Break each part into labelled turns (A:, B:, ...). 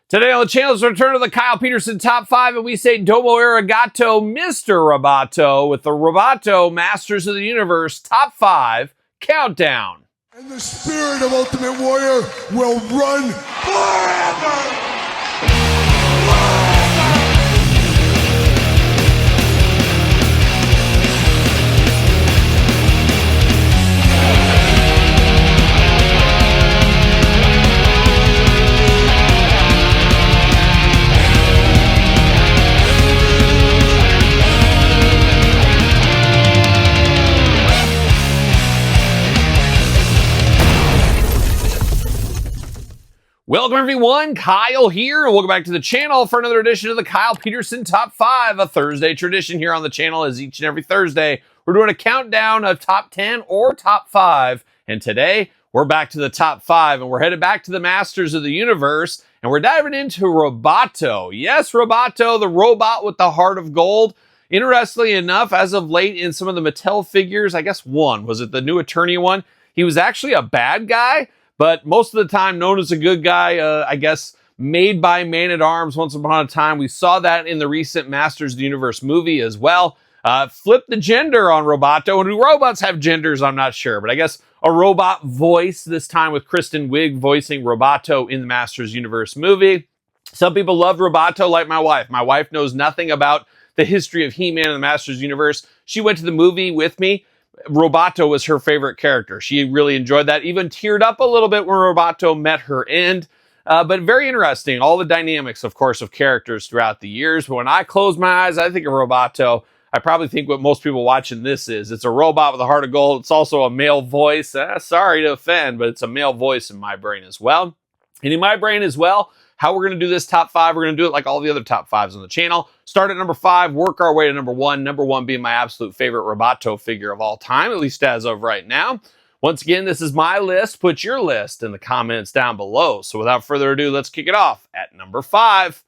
A: Today on the channel is a return to the Kyle Peterson Top 5, and we say Domo Arigato, Mr. Roboto, with the Roboto Masters of the Universe Top 5 Countdown.
B: And the spirit of Ultimate Warrior will run forever!
A: Welcome everyone, Kyle here, and welcome back to the channel for another edition of the Kyle Peterson Top 5, a Thursday tradition here on the channel. As each and every Thursday, we're doing a countdown of top 10 or top 5, and today we're back to the top 5, and we're headed back to the Masters of the Universe, and we're diving into Roboto. Yes, Roboto, the robot with the heart of gold. Interestingly enough, as of late in some of the Mattel figures, I guess one, was it the new Attorney one? He was actually a bad guy, but most of the time known as a good guy, I guess, made by Man-at-Arms once upon a time. We saw that in the recent Masters of the Universe movie as well. Flip the gender on Roboto. And do robots have genders? I'm not sure. But I guess a robot voice, this time with Kristen Wiig voicing Roboto in the Masters of the Universe movie. Some people love Roboto like my wife. My wife knows nothing about the history of He-Man and the Masters of the Universe. She went to the movie with me. Roboto was her favorite character. She really enjoyed that, even teared up a little bit when Roboto met her end. But very interesting. All the dynamics, of course, of characters throughout the years. But when I close my eyes, I think of Roboto. I probably think what most people watching this is. It's a robot with a heart of gold. It's also a male voice. Sorry to offend, but it's a male voice in my brain as well. And in my brain as well, how we're going to do this top 5, we're going to do it like all the other top 5s on the channel. Start at number 5, work our way to number 1. Number 1 being my absolute favorite Roboto figure of all time, at least as of right now. Once again, this is my list. Put your list in the comments down below. So without further ado, let's kick it off at number 5.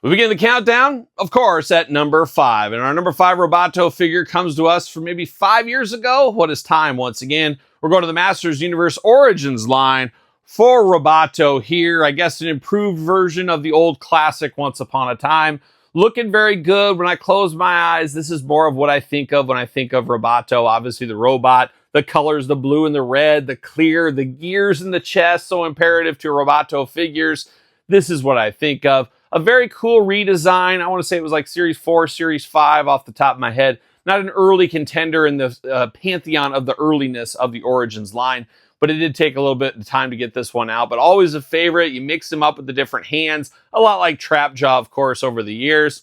A: We begin the countdown, of course, at number 5. And our number 5 Roboto figure comes to us from maybe 5 years ago. What is time once again? We're going to the Masters Universe Origins line for Roboto here. I guess an improved version of the old classic Once Upon a Time. Looking very good. When I close my eyes, this is more of what I think of when I think of Roboto. Obviously the robot, the colors, the blue and the red, the clear, the gears in the chest, so imperative to Roboto figures. This is what I think of. A very cool redesign. I want to say it was like Series 4, Series 5 off the top of my head. Not an early contender in the pantheon of the earliness of the Origins line, but it did take a little bit of time to get this one out. But always a favorite. You mix them up with the different hands. A lot like Trapjaw, of course, over the years.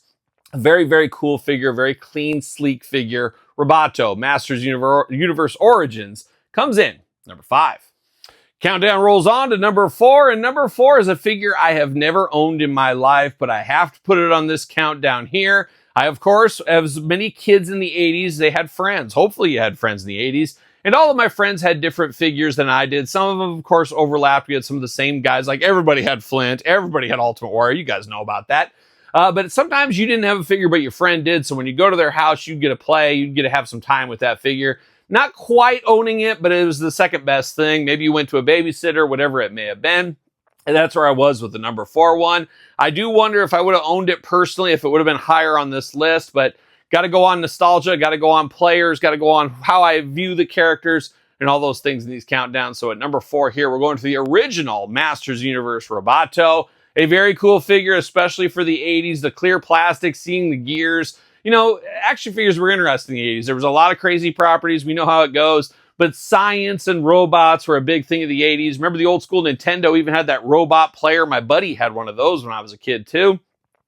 A: A very, very cool figure. Very clean, sleek figure. Roboto, Masters Universe Origins, comes in number 5. Countdown rolls on to number 4. And number 4 is a figure I have never owned in my life, but I have to put it on this countdown here. I, of course, as many kids in the 80s, they had friends. Hopefully you had friends in the 80s. And all of my friends had different figures than I did. Some of them, of course, overlapped. We had some of the same guys. Like everybody had Flint. Everybody had Ultimate Warrior. You guys know about that. But sometimes you didn't have a figure, but your friend did. So when you go to their house, you'd get to play. You'd get to have some time with that figure. Not quite owning it, but it was the second best thing. Maybe you went to a babysitter, whatever it may have been. And that's where I was with the number 4 one. I do wonder if I would have owned it personally, if it would have been higher on this list. But got to go on nostalgia, got to go on players, got to go on how I view the characters and all those things in these countdowns. So at number 4 here, we're going to the original Masters Universe Roboto. A very cool figure, especially for the 80s. The clear plastic, seeing the gears. You know, action figures were interesting in the 80s. There was a lot of crazy properties. We know how it goes. But science and robots were a big thing of the 80s. Remember the old school Nintendo even had that robot player? My buddy had one of those when I was a kid too.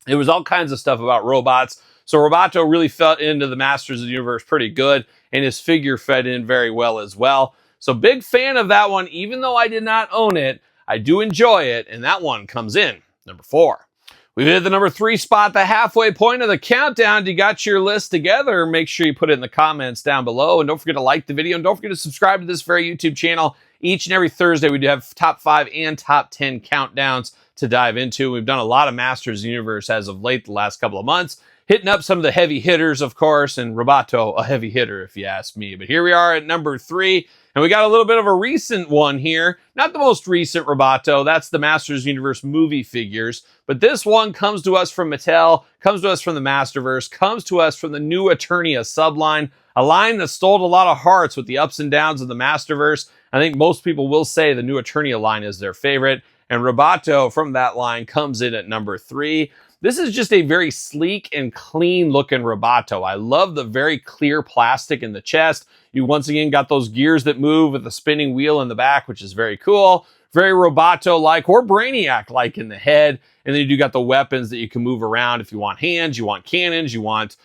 A: It was all kinds of stuff about robots. So Roboto really fell into the Masters of the Universe pretty good, and his figure fed in very well as well. So big fan of that one. Even though I did not own it, I do enjoy it, and that one comes in number 4. We've hit the number 3 spot, the halfway point of the countdown. You got your list together. Make sure you put it in the comments down below, and don't forget to like the video, and don't forget to subscribe to this very YouTube channel. Each and every Thursday, we do have top 5 and top 10 countdowns to dive into. We've done a lot of Masters of the Universe as of late, the last couple of months. hitting up some of the heavy hitters, of course, and Roboto, a heavy hitter, if you ask me. But here we are at number 3, and we got a little bit of a recent one here. Not the most recent Roboto, that's the Masters Universe movie figures, but this one comes to us from Mattel, comes to us from the Masterverse, comes to us from the new Eternia subline, a line that stole a lot of hearts with the ups and downs of the Masterverse. I think most people will say the new Eternia line is their favorite, and Roboto from that line comes in at number 3. This is just a very sleek and clean looking Roboto. I love the very clear plastic in the chest. You once again got those gears that move with the spinning wheel in the back, which is very cool. Very Roboto-like or Brainiac-like in the head. And then you do got the weapons that you can move around if you want hands, you want cannons, you want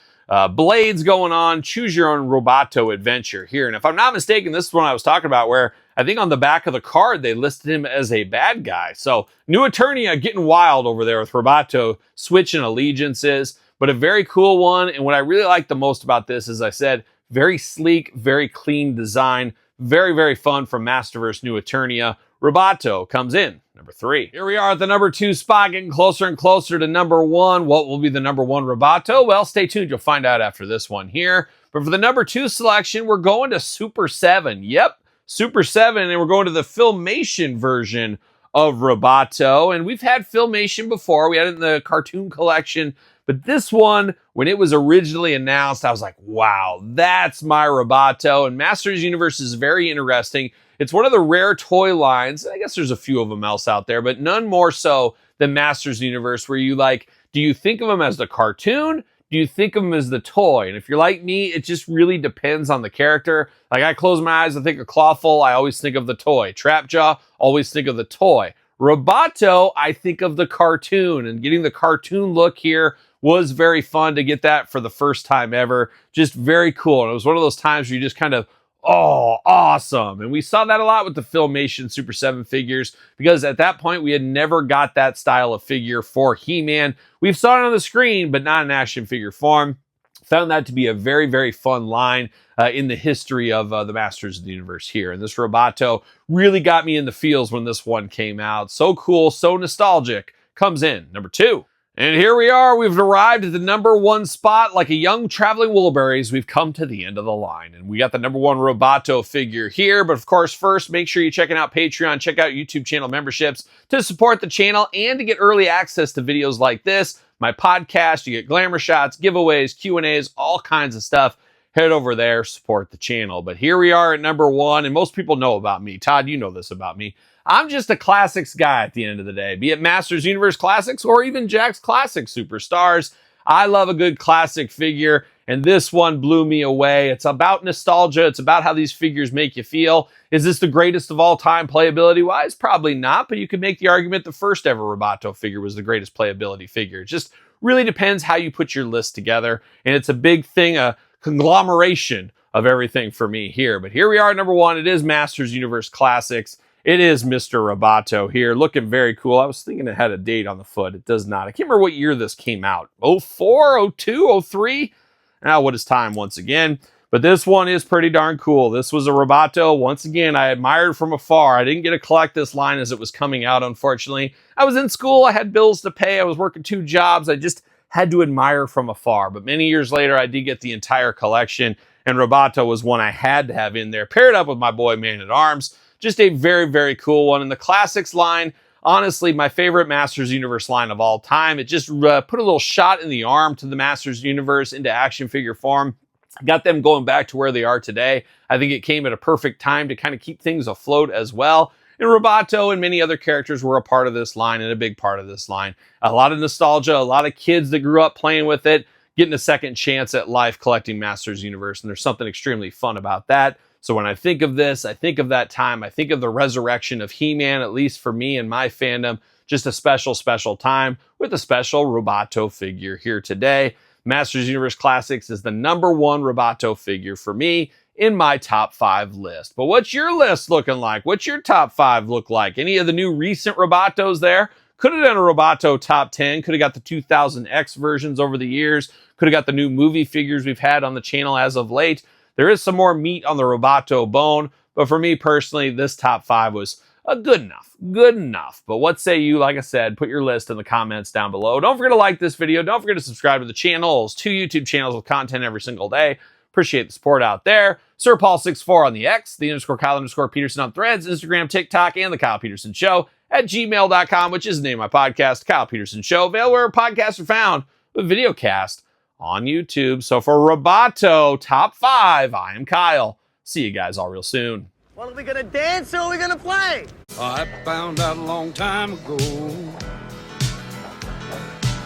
A: blades going on. Choose your own Roboto adventure here. And if I'm not mistaken, this is one I was talking about where I think on the back of the card, they listed him as a bad guy. So new Eternia getting wild over there with Roboto switching allegiances, but a very cool one. And what I really like the most about this, as I said, very sleek, very clean design, very, very fun from Masterverse new Eternia. Roboto comes in number 3. Here we are at the number 2 spot, getting closer and closer to number 1. What will be the number 1 Roboto? Well, stay tuned. You'll find out after this one here. But for the number 2 selection, we're going to Super 7. Yep, Super 7, and we're going to the Filmation version of Roboto. And we've had Filmation before. We had it in the cartoon collection. But this one, when it was originally announced, I was like, wow, that's my Roboto. And Masters Universe is very interesting. It's one of the rare toy lines. I guess there's a few of them else out there, but none more so than Masters Universe, where you like, do you think of them as the cartoon? Do you think of them as the toy? And if you're like me, it just really depends on the character. Like I close my eyes, I think of Clawful, I always think of the toy. Trapjaw, always think of the toy. Roboto, I think of the cartoon, and getting the cartoon look here was very fun to get that for the first time ever. Just very cool. And it was one of those times where you just kind of, oh, awesome. And we saw that a lot with the Filmation Super 7 figures, because at that point we had never got that style of figure for He-Man. We've saw it on the screen, but not in action figure form. Found that to be a very, very fun line in the history of the Masters of the Universe here. And this Roboto really got me in the feels when this one came out. So cool, so nostalgic. Comes in number 2. And here we are. We've arrived at the number 1 spot. Like a young traveling Wilburys, we've come to the end of the line. And we got the number 1 Roboto figure here. But of course, first, make sure you're checking out Patreon, check out YouTube channel memberships to support the channel and to get early access to videos like this. My podcast, you get glamour shots, giveaways, Q&As, all kinds of stuff. Head over there, support the channel. But here we are at number 1, and most people know about me. Todd, you know this about me. I'm just a classics guy at the end of the day, be it Masters Universe Classics or even Jakks Classic Superstars. I love a good classic figure, and this one blew me away. It's about nostalgia. It's about how these figures make you feel. Is this the greatest of all time playability-wise? Probably not, but you could make the argument the first ever Roboto figure was the greatest playability figure. It just really depends how you put your list together, and it's a big thing, a conglomeration of everything for me here. But here we are at number 1. It is Masters Universe Classics. It is Mr. Roboto here, looking very cool. I was thinking it had a date on the foot. It does not. I can't remember what year this came out. 04, 02, 03? Now, what is time once again? But this one is pretty darn cool. This was a Roboto. Once again, I admired from afar. I didn't get to collect this line as it was coming out, unfortunately. I was in school. I had bills to pay. I was working 2 jobs. I just had to admire from afar. But many years later, I did get the entire collection, and Roboto was one I had to have in there, paired up with my boy Man-at-Arms. Just a very, very cool one. And the Classics line, honestly, my favorite Masters Universe line of all time. It just put a little shot in the arm to the Masters Universe into action figure form. Got them going back to where they are today. I think it came at a perfect time to kind of keep things afloat as well. And Roboto and many other characters were a part of this line and a big part of this line. A lot of nostalgia, a lot of kids that grew up playing with it, getting a second chance at life collecting Masters Universe. And there's something extremely fun about that. So when I think of this, I think of that time. I think of the resurrection of He-Man, at least for me and my fandom. Just a special, special time with a special Roboto figure here today. Masters Universe Classics is the number 1 Roboto figure for me in my top 5 list. But what's your list looking like? What's your top 5 look like? Any of the new recent Robotos there? Could have done a Roboto top 10. Could have got the 2000X versions over the years. Could have got the new movie figures we've had on the channel as of late. There is some more meat on the Roboto bone, but for me personally, this top 5 was Good enough. Good enough. But what say you? Like I said, put your list in the comments down below. Don't forget to like this video. Don't forget to subscribe to the channel. There's 2 YouTube channels with content every single day. Appreciate the support out there. Sir Paul64 on the X, the _Kyle_Peterson on Threads, Instagram, TikTok, and the Kyle Peterson Show at gmail.com, which is the name of my podcast, Kyle Peterson Show, available where podcasts are found, with videocast on YouTube. So for Roboto Top 5, I am Kyle. See you guys all real soon.
C: Well, are we gonna dance or are we gonna play?
B: I found out a long time ago.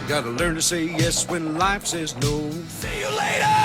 B: You gotta learn to say yes when life says no. See you later!